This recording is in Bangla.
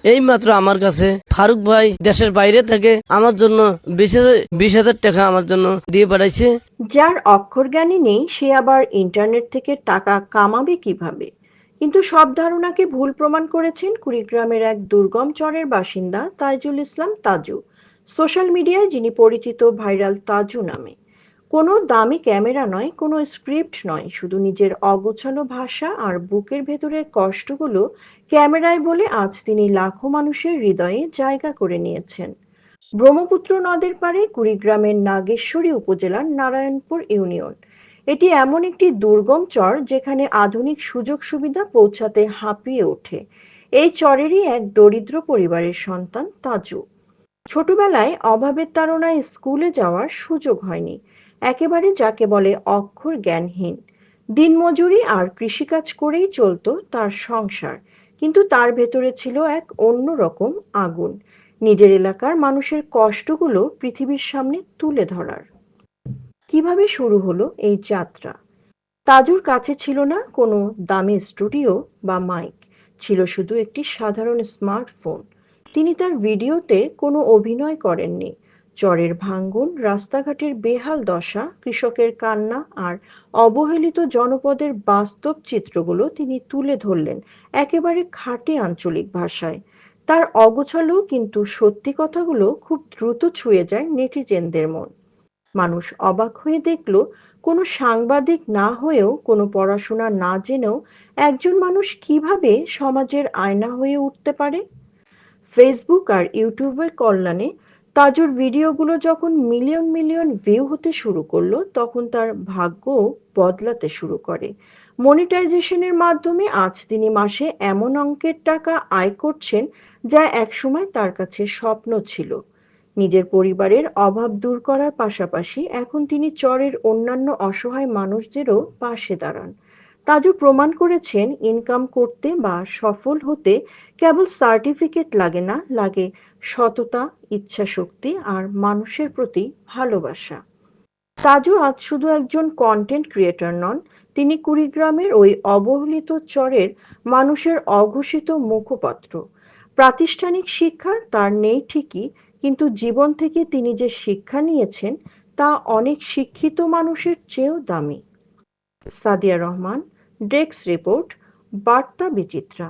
এই মাত্র আমার কাছে ফারুক ভাই দেশের বাইরে থেকে আমার জন্য 20,000 টাকা আমার জন্য দিয়ে পাঠাইছে। যার অক্ষরজ্ঞানই নেই সে আবার ইন্টারনেট থেকে টাকা কামাবে কিভাবে? কিন্তু সব ধারণাকে ভুল প্রমাণ করেছেন কুড়িগ্রামের এক দুর্গম চরের বাসিন্দা তাইজুল ইসলাম তাজু। সোশ্যাল মিডিয়ায় যিনি পরিচিত ভাইরাল তাজু নামে। কোনো দামি ক্যামেরা নয়, কোনো স্ক্রিপ্ট নয়, শুধু নিজের অগোছালো ভাষা আর বুকের ভেতরের কষ্টগুলো ক্যামেরায় বলে আজ তিনি লাখো মানুষের হৃদয়ে জায়গা করে নিয়েছেন। ব্রহ্মপুত্র নদের পাড়ে কুড়িগ্রামের নাগেশ্বরী উপজেলার নারায়ণপুর ইউনিয়ন। এটি এমন একটি দুর্গম চর যেখানে আধুনিক সুযোগ সুবিধা পৌঁছাতে হাঁপিয়ে ওঠে। এই চরেরই এক দরিদ্র পরিবারের সন্তান তাজু। ছোটবেলায় অভাবের তাড়নায় স্কুলে যাওয়ার সুযোগ হয়নি। একেবারে যাকে বলে অক্ষর জ্ঞানহীন। দিনমজুরি আর কৃষিকাজ করেই চলত তার সংসার। কিন্তু তার ভেতরে ছিল এক অন্যরকম আগুন, নিজের এলাকার মানুষের কষ্টগুলো পৃথিবীর সামনে তুলে ধরার। কিভাবে শুরু হলো এই যাত্রা? তাজুর কাছে ছিল না কোনো দামি স্টুডিও বা মাইক, ছিল শুধু একটি সাধারণ স্মার্টফোন। তিনি তার ভিডিওতে কোনো অভিনয় করেননি। চরের ভাঙ্গন, রাস্তাঘাটের বেহাল দশা, কৃষকের কান্না আর অবহেলিত জনপদের বাস্তব চিত্রগুলো তিনি তুলে ধরলেন একেবারে খাঁটি আঞ্চলিক ভাষায়। তার অগোছালো কিন্তু সত্যি কথাগুলো খুব দ্রুত ছুঁয়ে যায় নেটিজেনদের মন। মানুষ অবাক হয়ে দেখল, কোনো সাংবাদিক না হয়েও, কোনো পড়াশোনা না জেনেও একজন মানুষ কিভাবে সমাজের আয়না হয়ে উঠতে পারে। ফেসবুক আর ইউটিউবের কল্যাণে তাজুর ভিডিওগুলো যখন মিলিয়ন মিলিয়ন ভিউ হতে শুরু করলো তখন তার ভাগ্যও বদলাতে শুরু করে। মনিটাইজেশনের মাধ্যমে আজ তিনি মাসে এমন অঙ্কের টাকা আয় করছেন যা একসময় তার কাছে স্বপ্ন ছিল। নিজের পরিবারের অভাব দূর করার পাশাপাশি এখন তিনি চরের অন্যান্য অসহায় মানুষদেরও পাশে দাঁড়ান। তাজু প্রমাণ করেছেন ইনকাম করতে বা সফল হতে কেবল সার্টিফিকেট লাগে না, লাগে সততা, ইচ্ছাশক্তি আর মানুষের প্রতি ভালোবাসা। তাজু আজ শুধু একজন কন্টেন্ট ক্রিয়েটর নন, তিনি কুড়িগ্রামের ওই অবহেলিত চরের মানুষের অঘোষিত মুখপাত্র। প্রাতিষ্ঠানিক শিক্ষা তার নেই ঠিকই, কিন্তু জীবন থেকে তিনি যে শিক্ষা নিয়েছেন তা অনেক শিক্ষিত মানুষের চেয়েও দামি। সাদিয়া রহমান, ডেস্ক রিপোর্ট, বার্তা বিচিত্রা।